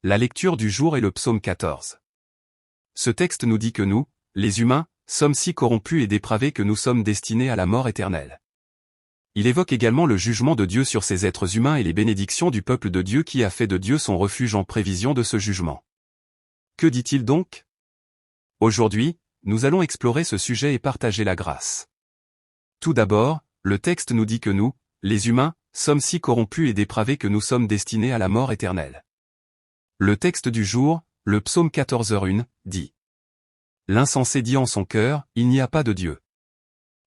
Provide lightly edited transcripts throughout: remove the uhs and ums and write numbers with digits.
La lecture du jour est le psaume 14. Ce texte nous dit que nous, les humains, sommes si corrompus et dépravés que nous sommes destinés à la mort éternelle. Il évoque également le jugement de Dieu sur ces êtres humains et les bénédictions du peuple de Dieu qui a fait de Dieu son refuge en prévision de ce jugement. Que dit-il donc? Aujourd'hui, nous allons explorer ce sujet et partager la grâce. Tout d'abord, le texte nous dit que nous, les humains, sommes si corrompus et dépravés que nous sommes destinés à la mort éternelle. Le texte du jour, le psaume 14h1, dit: L'insensé dit en son cœur, il n'y a pas de Dieu.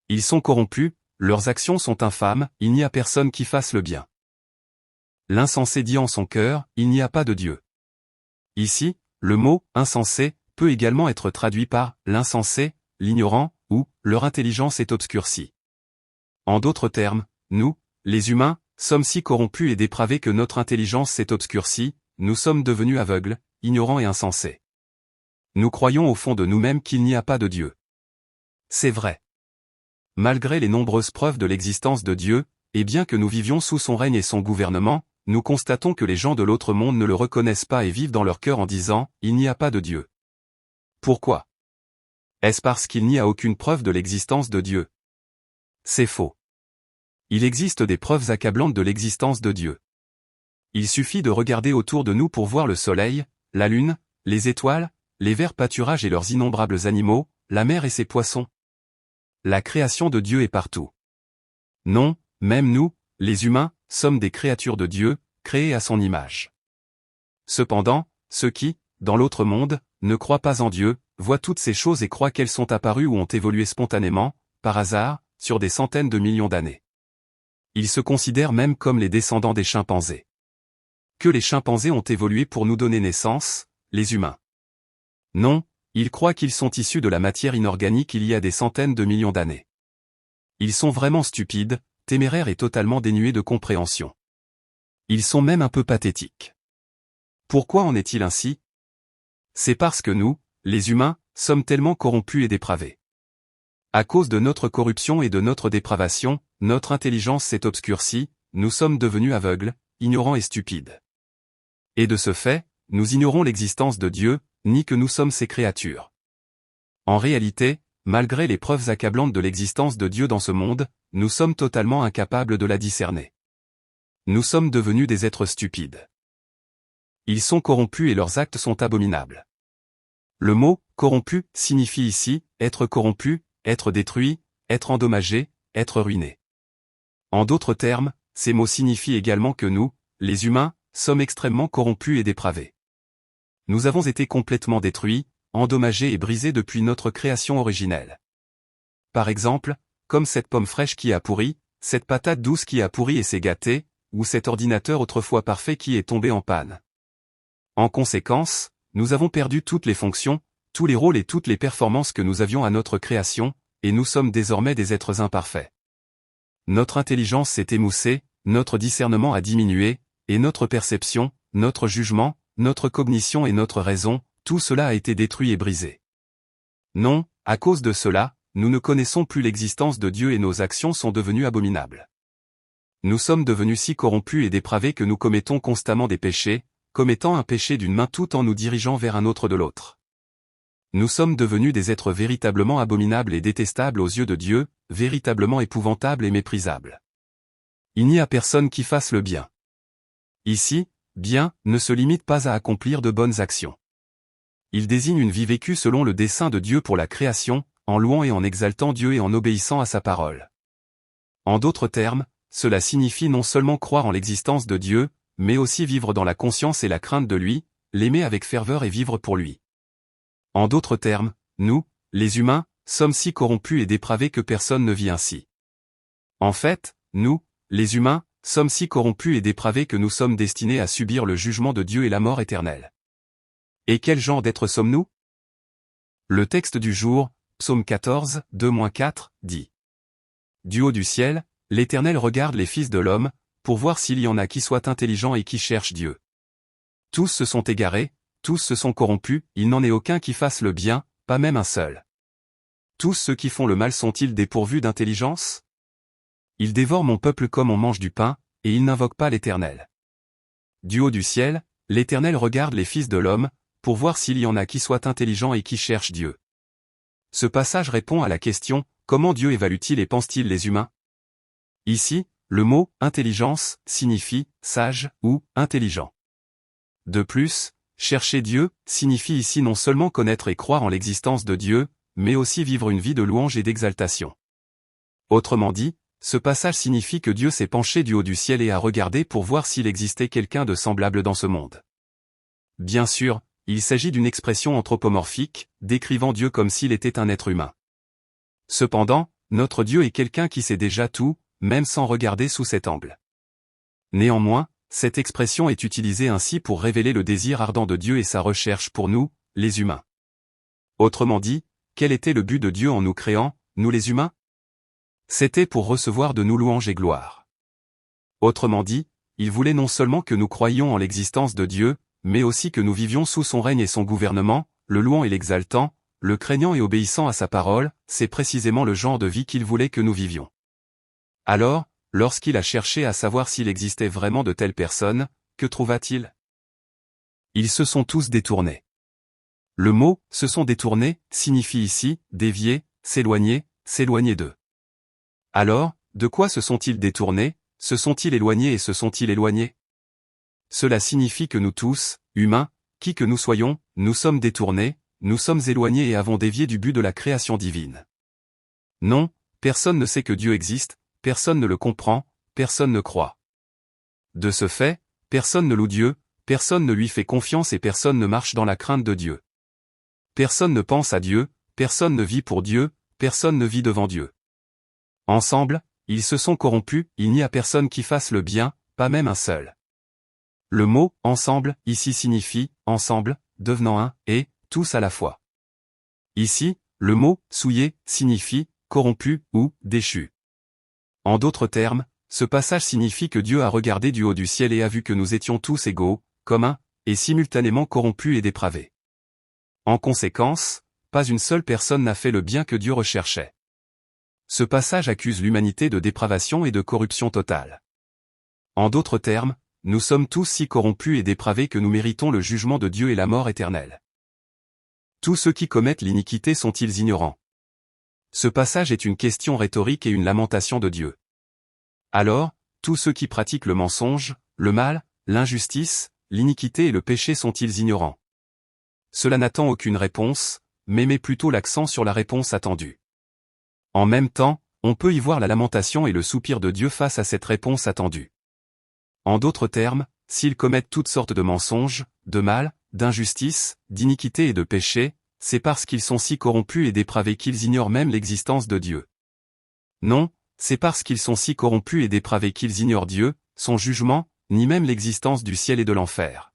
Ils sont corrompus, leurs actions sont infâmes, il n'y a personne qui fasse le bien. L'insensé dit en son cœur, il n'y a pas de Dieu. Ici, le mot « insensé » peut également être traduit par « l'insensé », « l'ignorant » ou « leur intelligence est obscurcie ». En d'autres termes, nous, les humains, sommes si corrompus et dépravés que notre intelligence s'est obscurcie, nous sommes devenus aveugles, ignorants et insensés. Nous croyons au fond de nous-mêmes qu'il n'y a pas de Dieu. C'est vrai. Malgré les nombreuses preuves de l'existence de Dieu, et bien que nous vivions sous son règne et son gouvernement, nous constatons que les gens de l'autre monde ne le reconnaissent pas et vivent dans leur cœur en disant « Il n'y a pas de Dieu ». Pourquoi? Est-ce parce qu'il n'y a aucune preuve de l'existence de Dieu? C'est faux. Il existe des preuves accablantes de l'existence de Dieu. Il suffit de regarder autour de nous pour voir le soleil, la lune, les étoiles, les verts pâturages et leurs innombrables animaux, la mer et ses poissons. La création de Dieu est partout. Non, même nous, les humains, sommes des créatures de Dieu, créées à son image. Cependant, ceux qui, dans l'autre monde, ne croient pas en Dieu, voient toutes ces choses et croient qu'elles sont apparues ou ont évolué spontanément, par hasard, sur des centaines de millions d'années. Ils se considèrent même comme les descendants des chimpanzés. Que les chimpanzés ont évolué pour nous donner naissance, les humains. Non, ils croient qu'ils sont issus de la matière inorganique il y a des centaines de millions d'années. Ils sont vraiment stupides, téméraires et totalement dénués de compréhension. Ils sont même un peu pathétiques. Pourquoi en est-il ainsi? C'est parce que nous, les humains, sommes tellement corrompus et dépravés. À cause de notre corruption et de notre dépravation, notre intelligence s'est obscurcie, nous sommes devenus aveugles, ignorants et stupides. Et de ce fait, nous ignorons l'existence de Dieu, ni que nous sommes ses créatures. En réalité, malgré les preuves accablantes de l'existence de Dieu dans ce monde, nous sommes totalement incapables de la discerner. Nous sommes devenus des êtres stupides. Ils sont corrompus et leurs actes sont abominables. Le mot « corrompu » signifie ici « être corrompu », « être détruit », « être endommagé », « être ruiné ». En d'autres termes, ces mots signifient également que nous, les humains, sommes extrêmement corrompus et dépravés. Nous avons été complètement détruits, endommagés et brisés depuis notre création originelle. Par exemple, comme cette pomme fraîche qui a pourri, cette patate douce qui a pourri et s'est gâtée, ou cet ordinateur autrefois parfait qui est tombé en panne. En conséquence, nous avons perdu toutes les fonctions, tous les rôles et toutes les performances que nous avions à notre création, et nous sommes désormais des êtres imparfaits. Notre intelligence s'est émoussée, notre discernement a diminué, et notre perception, notre jugement, notre cognition et notre raison, tout cela a été détruit et brisé. Non, à cause de cela, nous ne connaissons plus l'existence de Dieu et nos actions sont devenues abominables. Nous sommes devenus si corrompus et dépravés que nous commettons constamment des péchés, commettant un péché d'une main tout en nous dirigeant vers un autre de l'autre. Nous sommes devenus des êtres véritablement abominables et détestables aux yeux de Dieu, véritablement épouvantables et méprisables. Il n'y a personne qui fasse le bien. Ici, bien ne se limite pas à accomplir de bonnes actions. Il désigne une vie vécue selon le dessein de Dieu pour la création, en louant et en exaltant Dieu et en obéissant à sa parole. En d'autres termes, cela signifie non seulement croire en l'existence de Dieu, mais aussi vivre dans la conscience et la crainte de lui, l'aimer avec ferveur et vivre pour lui. En d'autres termes, nous, les humains, sommes si corrompus et dépravés que personne ne vit ainsi. En fait, nous, les humains, sommes si corrompus et dépravés que nous sommes destinés à subir le jugement de Dieu et la mort éternelle. Et quel genre d'êtres sommes-nous? Le texte du jour, psaume 14, 2-4, dit: Du haut du ciel, l'Éternel regarde les fils de l'homme, pour voir s'il y en a qui soient intelligents et qui cherchent Dieu. Tous se sont égarés, tous se sont corrompus, il n'en est aucun qui fasse le bien, pas même un seul. Tous ceux qui font le mal sont-ils dépourvus d'intelligence? Ils dévorent mon peuple comme on mange du pain, et ils n'invoquent pas l'Éternel. Du haut du ciel, l'Éternel regarde les fils de l'homme, pour voir s'il y en a qui soient intelligents et qui cherchent Dieu. Ce passage répond à la question, comment Dieu évalue-t-il et pense-t-il les humains? Ici, le mot « intelligence » signifie « sage » ou « intelligent ». De plus, chercher Dieu signifie ici non seulement connaître et croire en l'existence de Dieu, mais aussi vivre une vie de louange et d'exaltation. Autrement dit, ce passage signifie que Dieu s'est penché du haut du ciel et a regardé pour voir s'il existait quelqu'un de semblable dans ce monde. Bien sûr, il s'agit d'une expression anthropomorphique, décrivant Dieu comme s'il était un être humain. Cependant, notre Dieu est quelqu'un qui sait déjà tout, même sans regarder sous cet angle. Néanmoins, cette expression est utilisée ainsi pour révéler le désir ardent de Dieu et sa recherche pour nous, les humains. Autrement dit, quel était le but de Dieu en nous créant, nous les humains? C'était pour recevoir de nous louanges et gloire. Autrement dit, il voulait non seulement que nous croyions en l'existence de Dieu, mais aussi que nous vivions sous son règne et son gouvernement, le louant et l'exaltant, le craignant et obéissant à sa parole, c'est précisément le genre de vie qu'il voulait que nous vivions. Alors, lorsqu'il a cherché à savoir s'il existait vraiment de telles personnes, que trouva-t-il? Ils se sont tous détournés. Le mot « se sont détournés » signifie ici « dévier, s'éloigner, s'éloigner d'eux ». Alors, de quoi se sont-ils détournés, se sont-ils éloignés et se sont-ils éloignés? Cela signifie que nous tous, humains, qui que nous soyons, nous sommes détournés, nous sommes éloignés et avons dévié du but de la création divine. Non, personne ne sait que Dieu existe, personne ne le comprend, personne ne croit. De ce fait, personne ne loue Dieu, personne ne lui fait confiance et personne ne marche dans la crainte de Dieu. Personne ne pense à Dieu, personne ne vit pour Dieu, personne ne vit devant Dieu. Ensemble, ils se sont corrompus, il n'y a personne qui fasse le bien, pas même un seul. Le mot « ensemble » ici signifie « ensemble », devenant un, et « tous à la fois ». Ici, le mot « souillé » signifie « corrompu » ou « déchu ». En d'autres termes, ce passage signifie que Dieu a regardé du haut du ciel et a vu que nous étions tous égaux, communs, et simultanément corrompus et dépravés. En conséquence, pas une seule personne n'a fait le bien que Dieu recherchait. Ce passage accuse l'humanité de dépravation et de corruption totale. En d'autres termes, nous sommes tous si corrompus et dépravés que nous méritons le jugement de Dieu et la mort éternelle. Tous ceux qui commettent l'iniquité sont-ils ignorants? Ce passage est une question rhétorique et une lamentation de Dieu. Alors, tous ceux qui pratiquent le mensonge, le mal, l'injustice, l'iniquité et le péché sont-ils ignorants? Cela n'attend aucune réponse, mais met plutôt l'accent sur la réponse attendue. En même temps, on peut y voir la lamentation et le soupir de Dieu face à cette réponse attendue. En d'autres termes, s'ils commettent toutes sortes de mensonges, de mal, d'injustice, d'iniquité et de péché, c'est parce qu'ils sont si corrompus et dépravés qu'ils ignorent même l'existence de Dieu. Non, c'est parce qu'ils sont si corrompus et dépravés qu'ils ignorent Dieu, son jugement, ni même l'existence du ciel et de l'enfer.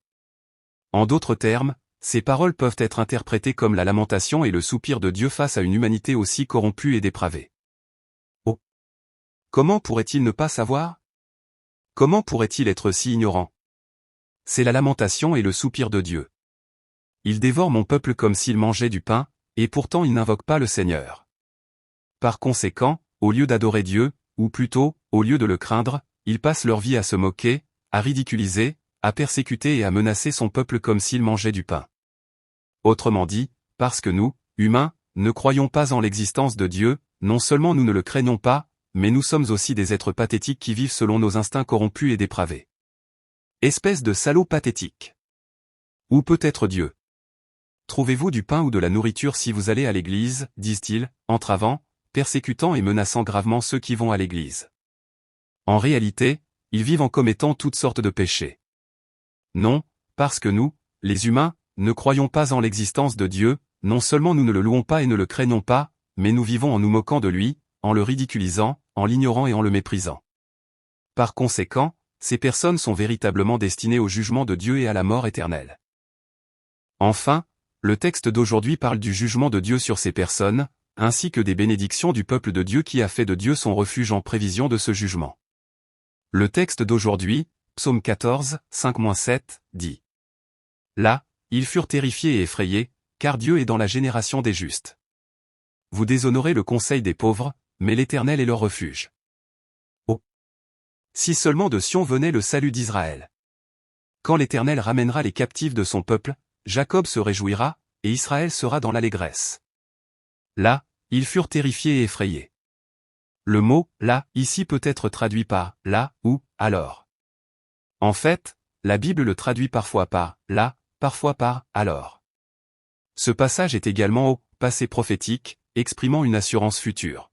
En d'autres termes, ces paroles peuvent être interprétées comme la lamentation et le soupir de Dieu face à une humanité aussi corrompue et dépravée. Oh! Comment pourrait-il ne pas savoir? Comment pourrait-il être si ignorant? C'est la lamentation et le soupir de Dieu. Il dévore mon peuple comme s'il mangeait du pain, et pourtant il n'invoque pas le Seigneur. Par conséquent, au lieu d'adorer Dieu, ou plutôt, au lieu de le craindre, ils passent leur vie à se moquer, à ridiculiser, à persécuter et à menacer son peuple comme s'il mangeait du pain. Autrement dit, parce que nous, humains, ne croyons pas en l'existence de Dieu, non seulement nous ne le craignons pas, mais nous sommes aussi des êtres pathétiques qui vivent selon nos instincts corrompus et dépravés. Espèce de salaud pathétique. Où peut être Dieu? Trouvez-vous du pain ou de la nourriture si vous allez à l'église, disent-ils, entravant, persécutant et menaçant gravement ceux qui vont à l'église. En réalité, ils vivent en commettant toutes sortes de péchés. Non, parce que nous, les humains, ne croyons pas en l'existence de Dieu, non seulement nous ne le louons pas et ne le craignons pas, mais nous vivons en nous moquant de lui, en le ridiculisant, en l'ignorant et en le méprisant. Par conséquent, ces personnes sont véritablement destinées au jugement de Dieu et à la mort éternelle. Enfin, le texte d'aujourd'hui parle du jugement de Dieu sur ces personnes, ainsi que des bénédictions du peuple de Dieu qui a fait de Dieu son refuge en prévision de ce jugement. Le texte d'aujourd'hui, Psaume 14, 5-7, dit. Là, ils furent terrifiés et effrayés, car Dieu est dans la génération des justes. Vous déshonorez le conseil des pauvres, mais l'Éternel est leur refuge. Oh! Si seulement de Sion venait le salut d'Israël. Quand l'Éternel ramènera les captifs de son peuple, Jacob se réjouira, et Israël sera dans l'allégresse. Là, ils furent terrifiés et effrayés. Le mot « là » ici peut être traduit par « là » ou « alors ». En fait, la Bible le traduit parfois par « là », parfois par « alors ». Ce passage est également au passé prophétique, exprimant une assurance future.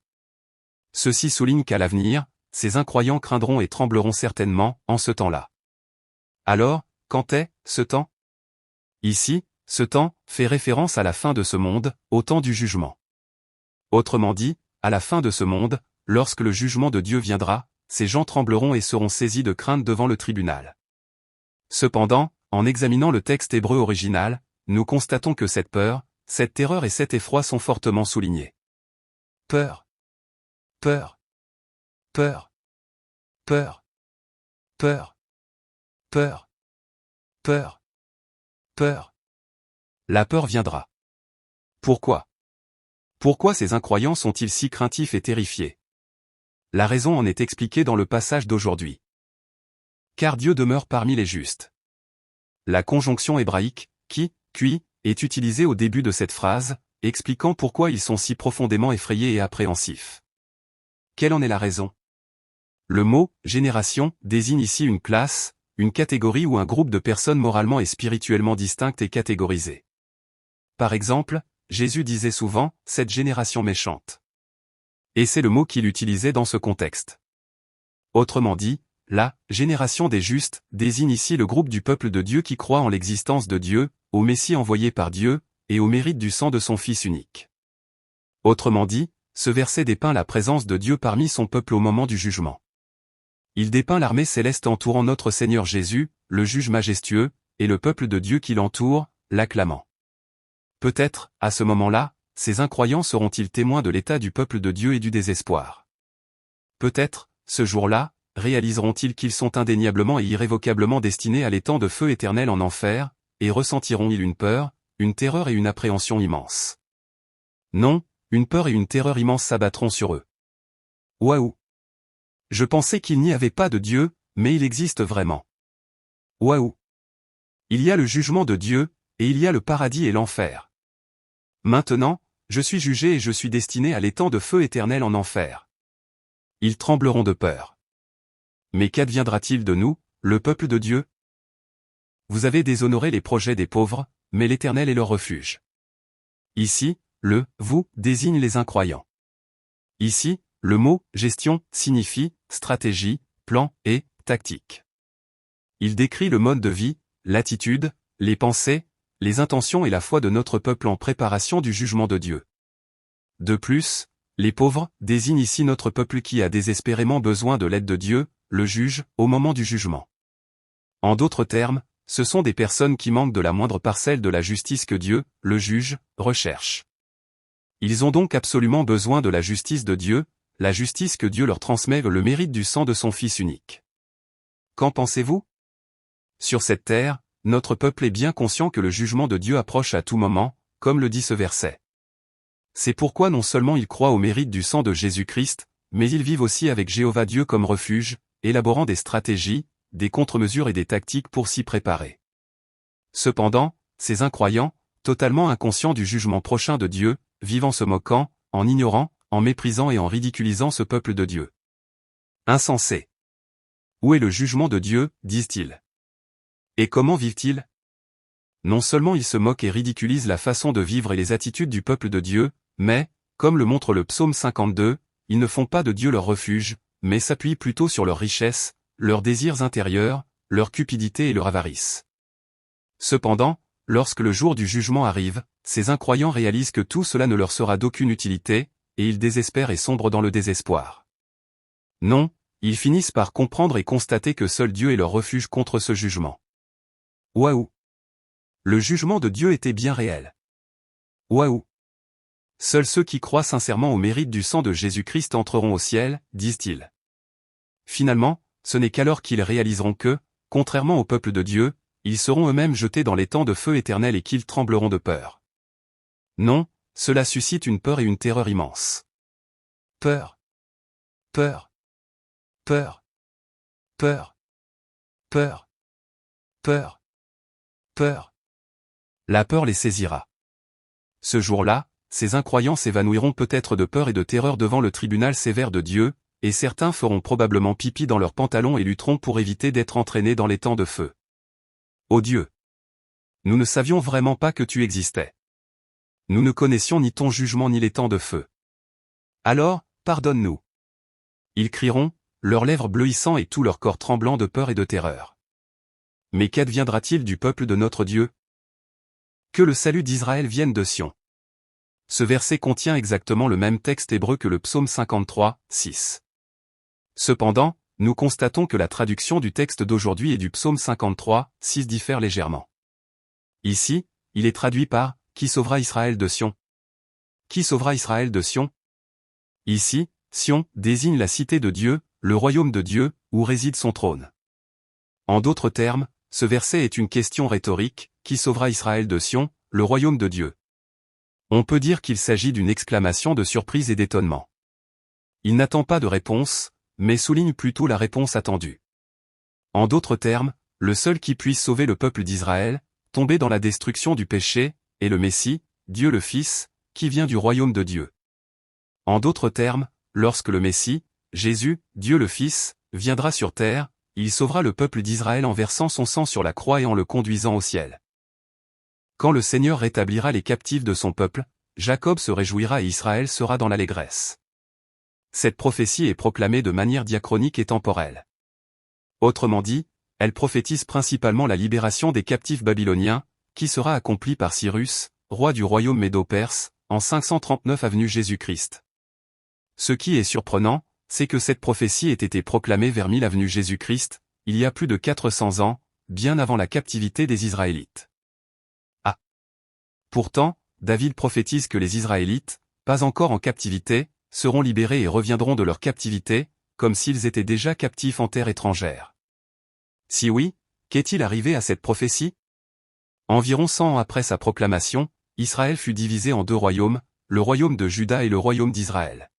Ceci souligne qu'à l'avenir, ces incroyants craindront et trembleront certainement en ce temps-là. Alors, quand est ce temps? Ici, ce temps fait référence à la fin de ce monde, au temps du jugement. Autrement dit, à la fin de ce monde, lorsque le jugement de Dieu viendra, ces gens trembleront et seront saisis de crainte devant le tribunal. Cependant, en examinant le texte hébreu original, nous constatons que cette peur, cette terreur et cet effroi sont fortement soulignés. Peur. Peur. Peur. Peur. Peur. Peur. Peur. Peur. La peur viendra. Pourquoi? Pourquoi ces incroyants sont-ils si craintifs et terrifiés? La raison en est expliquée dans le passage d'aujourd'hui. Car Dieu demeure parmi les justes. La conjonction hébraïque, qui, est utilisée au début de cette phrase, expliquant pourquoi ils sont si profondément effrayés et appréhensifs. Quelle en est la raison? Le mot « génération » désigne ici une classe, une catégorie ou un groupe de personnes moralement et spirituellement distinctes et catégorisées. Par exemple, Jésus disait souvent « cette génération méchante ». Et c'est le mot qu'il utilisait dans ce contexte. Autrement dit, la génération des justes désigne ici le groupe du peuple de Dieu qui croit en l'existence de Dieu, au Messie envoyé par Dieu, et au mérite du sang de son Fils unique. Autrement dit, ce verset dépeint la présence de Dieu parmi son peuple au moment du jugement. Il dépeint l'armée céleste entourant notre Seigneur Jésus, le juge majestueux, et le peuple de Dieu qui l'entoure, l'acclamant. Peut-être, à ce moment-là, ces incroyants seront-ils témoins de l'état du peuple de Dieu et du désespoir. Peut-être, ce jour-là, réaliseront-ils qu'ils sont indéniablement et irrévocablement destinés à l'étang de feu éternel en enfer, et ressentiront-ils une peur, une terreur et une appréhension immense. Non, une peur et une terreur immense s'abattront sur eux. Waouh! Je pensais qu'il n'y avait pas de Dieu, mais il existe vraiment. Waouh! Il y a le jugement de Dieu, et il y a le paradis et l'enfer. Maintenant, je suis jugé et je suis destiné à l'étang de feu éternel en enfer. Ils trembleront de peur. Mais qu'adviendra-t-il de nous, le peuple de Dieu? Vous avez déshonoré les projets des pauvres, mais l'Éternel est leur refuge. Ici, le « vous » désigne les incroyants. Ici, le mot « gestion » signifie « stratégie », « plan » et « tactique ». Il décrit le mode de vie, l'attitude, les pensées, les intentions et la foi de notre peuple en préparation du jugement de Dieu. De plus, les pauvres désignent ici notre peuple qui a désespérément besoin de l'aide de Dieu, le juge, au moment du jugement. En d'autres termes, ce sont des personnes qui manquent de la moindre parcelle de la justice que Dieu, le juge, recherche. Ils ont donc absolument besoin de la justice de Dieu, la justice que Dieu leur transmet le mérite du sang de son Fils unique. Qu'en pensez-vous? Sur cette terre, notre peuple est bien conscient que le jugement de Dieu approche à tout moment, comme le dit ce verset. C'est pourquoi non seulement ils croient au mérite du sang de Jésus-Christ, mais ils vivent aussi avec Jéhovah Dieu comme refuge, élaborant des stratégies, des contre-mesures et des tactiques pour s'y préparer. Cependant, ces incroyants, totalement inconscients du jugement prochain de Dieu, vivent en se moquant, en ignorant, en méprisant et en ridiculisant ce peuple de Dieu. Insensés. Où est le jugement de Dieu, disent-ils. Et comment vivent-ils? Non seulement ils se moquent et ridiculisent la façon de vivre et les attitudes du peuple de Dieu, mais, comme le montre le psaume 52, ils ne font pas de Dieu leur refuge, mais s'appuient plutôt sur leurs richesses, leurs désirs intérieurs, leur cupidité et leur avarice. Cependant, lorsque le jour du jugement arrive, ces incroyants réalisent que tout cela ne leur sera d'aucune utilité, et ils désespèrent et sombrent dans le désespoir. Non, ils finissent par comprendre et constater que seul Dieu est leur refuge contre ce jugement. Waouh! Le jugement de Dieu était bien réel. Waouh! Seuls ceux qui croient sincèrement au mérite du sang de Jésus-Christ entreront au ciel, disent-ils. Finalement, ce n'est qu'alors qu'ils réaliseront que, contrairement au peuple de Dieu, ils seront eux-mêmes jetés dans l'étang de feu éternel et qu'ils trembleront de peur. Non, cela suscite une peur et une terreur immense. Peur. Peur. Peur. Peur. Peur. Peur. Peur. La peur les saisira. Ce jour-là, ces incroyants s'évanouiront peut-être de peur et de terreur devant le tribunal sévère de Dieu, et certains feront probablement pipi dans leurs pantalons et lutteront pour éviter d'être entraînés dans les temps de feu. Ô Dieu! Nous ne savions vraiment pas que tu existais. Nous ne connaissions ni ton jugement ni les temps de feu. Alors, pardonne-nous. Ils crieront, leurs lèvres bleuissant et tout leur corps tremblant de peur et de terreur. Mais qu'adviendra-t-il du peuple de notre Dieu? Que le salut d'Israël vienne de Sion. Ce verset contient exactement le même texte hébreu que le psaume 53, 6. Cependant, nous constatons que la traduction du texte d'aujourd'hui et du psaume 53, 6 diffère légèrement. Ici, il est traduit par « Qui sauvera Israël de Sion ?» Qui sauvera Israël de Sion? Ici, Sion désigne la cité de Dieu, le royaume de Dieu, où réside son trône. En d'autres termes, ce verset est une question rhétorique, qui sauvera Israël de Sion, le royaume de Dieu? On peut dire qu'il s'agit d'une exclamation de surprise et d'étonnement. Il n'attend pas de réponse, mais souligne plutôt la réponse attendue. En d'autres termes, le seul qui puisse sauver le peuple d'Israël, tombé dans la destruction du péché, est le Messie, Dieu le Fils, qui vient du royaume de Dieu. En d'autres termes, lorsque le Messie, Jésus, Dieu le Fils, viendra sur terre, il sauvera le peuple d'Israël en versant son sang sur la croix et en le conduisant au ciel. Quand le Seigneur rétablira les captifs de son peuple, Jacob se réjouira et Israël sera dans l'allégresse. Cette prophétie est proclamée de manière diachronique et temporelle. Autrement dit, elle prophétise principalement la libération des captifs babyloniens, qui sera accomplie par Cyrus, roi du royaume médo-perse, en 539 avenue Jésus-Christ. Ce qui est surprenant, c'est que cette prophétie ait été proclamée vers 1000 avenue Jésus-Christ, il y a plus de 400 ans, bien avant la captivité des Israélites. Ah! Pourtant, David prophétise que les Israélites, pas encore en captivité, seront libérés et reviendront de leur captivité, comme s'ils étaient déjà captifs en terre étrangère. Si oui, qu'est-il arrivé à cette prophétie? Environ 100 ans après sa proclamation, Israël fut divisé en deux royaumes, le royaume de Juda et le royaume d'Israël.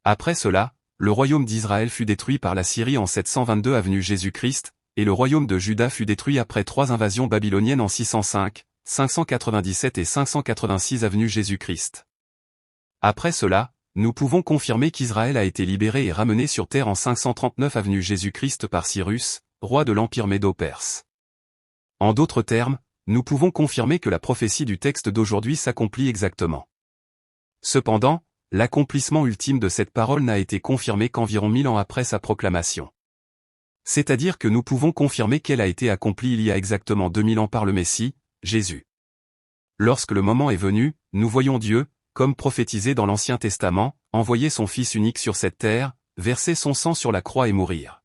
Après cela, le royaume d'Israël fut détruit par la Syrie en 722 avenue Jésus-Christ, et le royaume de Juda fut détruit après 3 invasions babyloniennes en 605, 597 et 586 avenue Jésus-Christ. Après cela, nous pouvons confirmer qu'Israël a été libéré et ramené sur terre en 539 avenue Jésus-Christ par Cyrus, roi de l'Empire médo-perse. En d'autres termes, nous pouvons confirmer que la prophétie du texte d'aujourd'hui s'accomplit exactement. Cependant, l'accomplissement ultime de cette parole n'a été confirmé qu'environ 1000 ans après sa proclamation. C'est-à-dire que nous pouvons confirmer qu'elle a été accomplie il y a exactement 2000 ans par le Messie, Jésus. Lorsque le moment est venu, nous voyons Dieu, comme prophétisé dans l'Ancien Testament, envoyer son Fils unique sur cette terre, verser son sang sur la croix et mourir.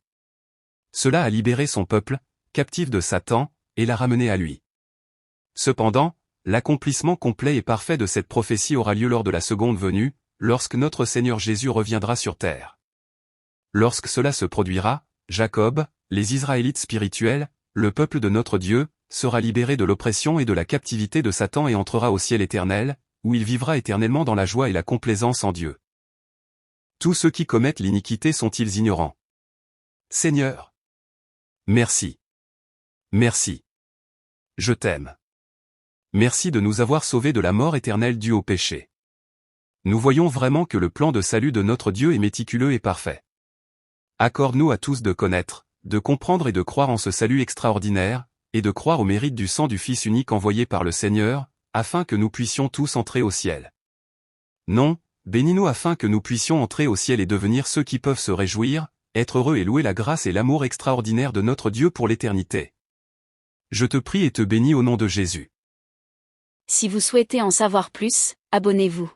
Cela a libéré son peuple, captif de Satan, et l'a ramené à lui. Cependant, l'accomplissement complet et parfait de cette prophétie aura lieu lors de la seconde venue, lorsque notre Seigneur Jésus reviendra sur terre. Lorsque cela se produira, Jacob, les Israélites spirituels, le peuple de notre Dieu, sera libéré de l'oppression et de la captivité de Satan et entrera au ciel éternel, où il vivra éternellement dans la joie et la complaisance en Dieu. Tous ceux qui commettent l'iniquité sont-ils ignorants? Seigneur! Merci. Merci. Je t'aime. Merci de nous avoir sauvés de la mort éternelle due au péché. Nous voyons vraiment que le plan de salut de notre Dieu est méticuleux et parfait. Accorde-nous à tous de connaître, de comprendre et de croire en ce salut extraordinaire, et de croire au mérite du sang du Fils unique envoyé par le Seigneur, afin que nous puissions tous entrer au ciel. Non, bénis-nous afin que nous puissions entrer au ciel et devenir ceux qui peuvent se réjouir, être heureux et louer la grâce et l'amour extraordinaire de notre Dieu pour l'éternité. Je te prie et te bénis au nom de Jésus. Si vous souhaitez en savoir plus, abonnez-vous.